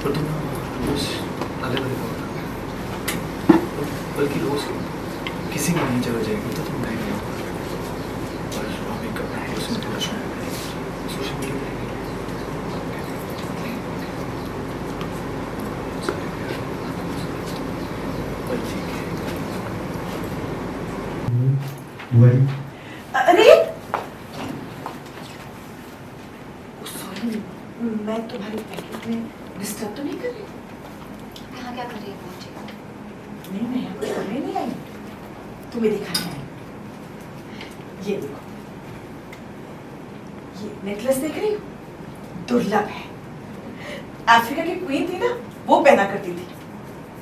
और तुम रोज अलग अलग होगा, बल्कि रोज किसी भी नई जगह जाएगी तो तुम नए नए होगा। और हमें करना है उसमें थोड़ा शौक है, सोशल मीडिया वही अरे सॉरी, मैं तुम्हारी पैकेट में डिस्टर्ब तो नहीं कर रही? यहाँ क्या कर रही है पहुंची? नहीं, मैं यहाँ कुछ करने नहीं आई, तुम्हें दिखाने आई। ये देखो, ये नेकलेस देख रही हो? दुर्लभ है। अफ्रीका की क्वीन थी ना, वो पहना करती थी,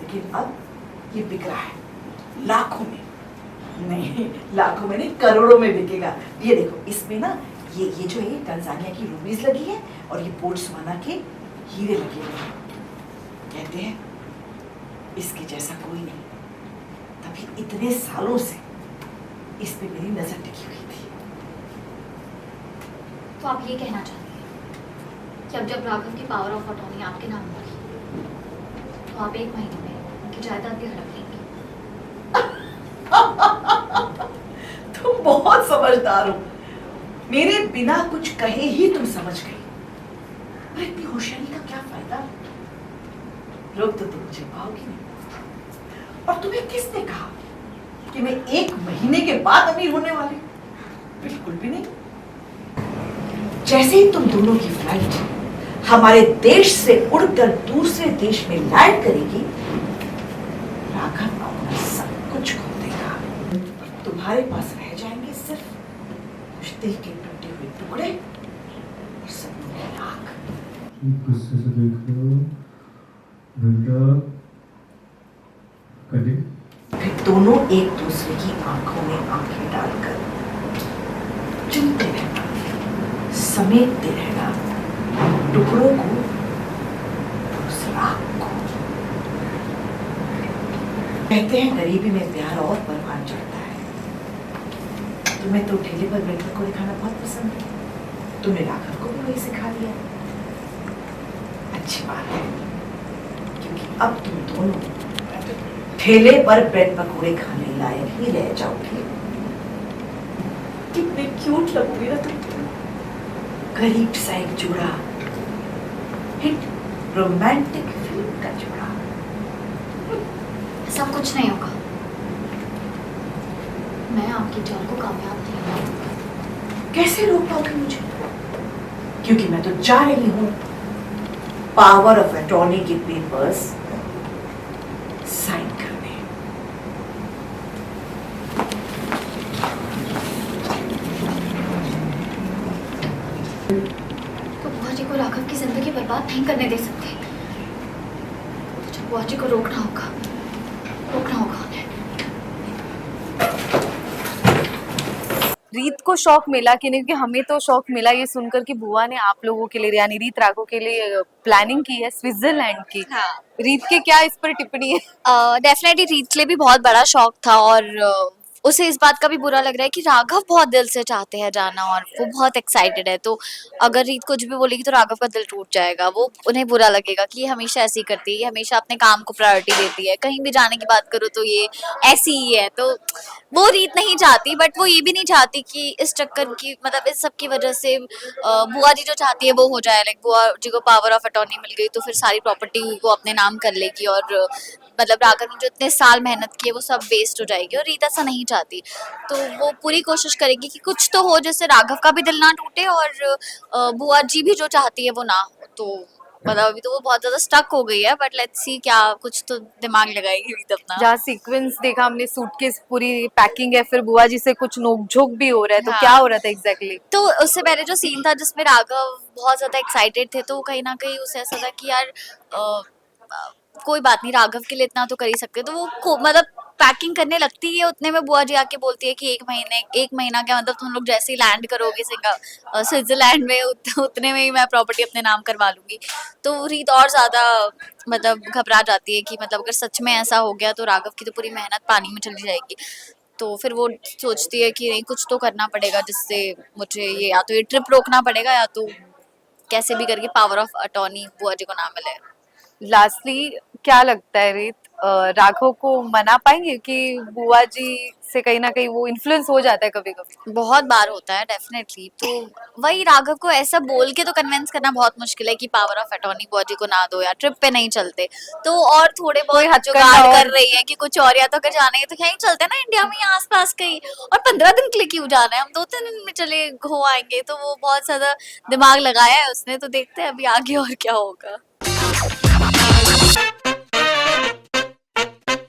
लेकिन अब ये बिक रहा है लाखों में। नहीं, लाखों में नहीं, करोड़ों में बिकेगा। ये देखो, इसमें ना ये जो है टंजानिया की रूबीज लगी है और ये बोट्सवाना के हीरे लगे हुए हैं। कहते हैं इसके जैसा कोई नहीं, तभी इतने सालों से इस पे मेरी नजर टिकी हुई थी। तो आप ये कहना चाहती हैं कि अब जब राघव की पावर ऑफ अटॉर्नी आपके नाम होगी तो आप 1 महीने में उनकी जायदाद भी हड़प लेंगी? तुम बहुत समझदार हो, मेरे बिना कुछ कहे ही तुम समझ गई। पर इतनी होशियारी का क्या फायदा, लोग तो तुम मुझे पाओगी नहीं। और तुम्हें किसने कहा कि मैं 1 महीने के बाद अमीर होने वाली? बिल्कुल भी नहीं। जैसे ही तुम दोनों की फ्लाइट हमारे देश से उड़कर दूसरे देश में लैंड करेगी, राघव अपना सब कुछ खो देगा। तुम्हारे पास रह जाएंगे सिर्फ कुछ दिल के टूटे हुए टुकड़े और सपनों की आग। गुस्से से देखो बेटा, कभी फिर दोनों एक दूसरे की आंखों में आंखें डालकर चुनते रहना, समेटते रहना टुकड़ों को, उस राख को। कहते हैं गरीबी में प्यार और परवान चढ़ता है। तुम्हें तो ठेले पर बैठकर को दिखाना बहुत पसंद है, तुमने राघव को भी वही सिखा दिया। अच्छी बात है, क्योंकि अब तुम दोनों ठेले पर ब्रेड पकौड़े खाने लायक ही रह जाओगे। कितने क्यूट लगोगे ना तुम, गरीब सा एक जोड़ा, हिट रोमांटिक फिल्म का जोड़ा। सब कुछ नहीं होगा, मैं आपकी जान को कामयाब नहीं होगा। कैसे रोक पाओगे मुझे? क्योंकि मैं तो जा रही हूं पावर ऑफ अटॉर्नी के पेपर्स साइन करने। तो बुआ जी को राघव की जिंदगी बर्बाद नहीं करने दे सकते। मुझे बुआ जी को रोकना होगा, रोकना होगा उन्हें। रीत को शौक मिला कि नहीं, क्योंकि हमें तो शौक मिला ये सुनकर कि बुआ ने आप लोगों के लिए यानी रीत राघव के लिए प्लानिंग की है स्विट्जरलैंड की। हाँ। रीत के क्या इस पर टिप्पणी है? डेफिनेटली रीत के लिए भी बहुत बड़ा शौक था और उसे इस बात का भी बुरा लग रहा है कि राघव बहुत दिल से चाहते हैं जाना और वो बहुत एक्साइटेड है। तो अगर रीत कुछ भी बोलेगी तो राघव का दिल टूट जाएगा, वो उन्हें बुरा लगेगा कि ये हमेशा ऐसी करती है, ये हमेशा अपने काम को प्रायोरिटी देती है, कहीं भी जाने की बात करो तो ये ऐसी ही है। तो वो रीत नहीं चाहती, बट वो ये भी नहीं चाहती कि इस चक्कर की मतलब इस सब की वजह से बुआ जी जो चाहती है वो हो जाए। लाइक बुआ जी को पावर ऑफ अटॉर्नी मिल गई तो फिर सारी प्रॉपर्टी वो अपने नाम कर लेगी और मतलब राघव ने जो इतने साल मेहनत की है वो सब वेस्ट हो जाएगी, और रीत ऐसा नहीं चाहती। तो वो पूरी कोशिश करेगी कि कुछ तो हो जिससे राघव का भी दिल ना टूटे और बुआ जी भी जो चाहती है वो ना हो। तो मतलब अभी तो वो बहुत ज्यादा स्टक हो गई है, बट लेट्स सी क्या कुछ तो दिमाग लगाएगी रीत अपना। जहाँ सीक्वेंस देखा हमने, सूटकेस पूरी पैकिंग है, फिर बुआ जी से कुछ नोकझोंक भी हो रहा है, तो हाँ। क्या हो रहा था एग्जैक्टली? तो उससे पहले जो सीन था जिसमें राघव बहुत ज्यादा एक्साइटेड थे, तो कहीं ना कहीं उसे ऐसा था कि यार कोई बात नहीं, राघव के लिए इतना तो कर ही सकते। तो वो मतलब पैकिंग करने लगती है, उतने में बुआ जी आके बोलती है कि 1 महीना क्या मतलब तुम लोग जैसे ही लैंड करोगे स्विट्जरलैंड में उतने में ही मैं प्रॉपर्टी अपने नाम करवा लूंगी। तो रीत और ज्यादा मतलब घबरा जाती है कि मतलब अगर सच में ऐसा हो गया तो राघव की तो पूरी मेहनत पानी में चली जाएगी। तो फिर वो सोचती है कि नहीं, कुछ तो करना पड़ेगा जिससे मुझे ये या तो ये ट्रिप रोकना पड़ेगा या तो कैसे भी करके पावर ऑफ अटॉर्नी बुआ जी को ना मिले। लास्टली क्या लगता है रीत, राघव को मना पाएंगे कि बुआ जी से कहीं ना कहीं वो इन्फ्लुएंस हो जाता है कभी कभी? बहुत बार होता है डेफिनेटली। तो वही राघव को ऐसा बोल के तो कन्विंस करना बहुत मुश्किल है कि पावर ऑफ अटॉर्नी बुआ जी को ना दो या ट्रिप पे नहीं चलते। तो और थोड़े कोई बहुत हथकंडा जुगाड़ और- कर रही है कि कुछ और, या तो अगर जाना है तो यहीं चलते हैं ना, इंडिया में ही आसपास कहीं। और 15 दिन के लिए क्यों जाना है, हम 2-3 दिन में चले हो आएंगे। तो वो बहुत ज्यादा दिमाग लगाया है उसने, तो देखते हैं अभी आगे और क्या होगा।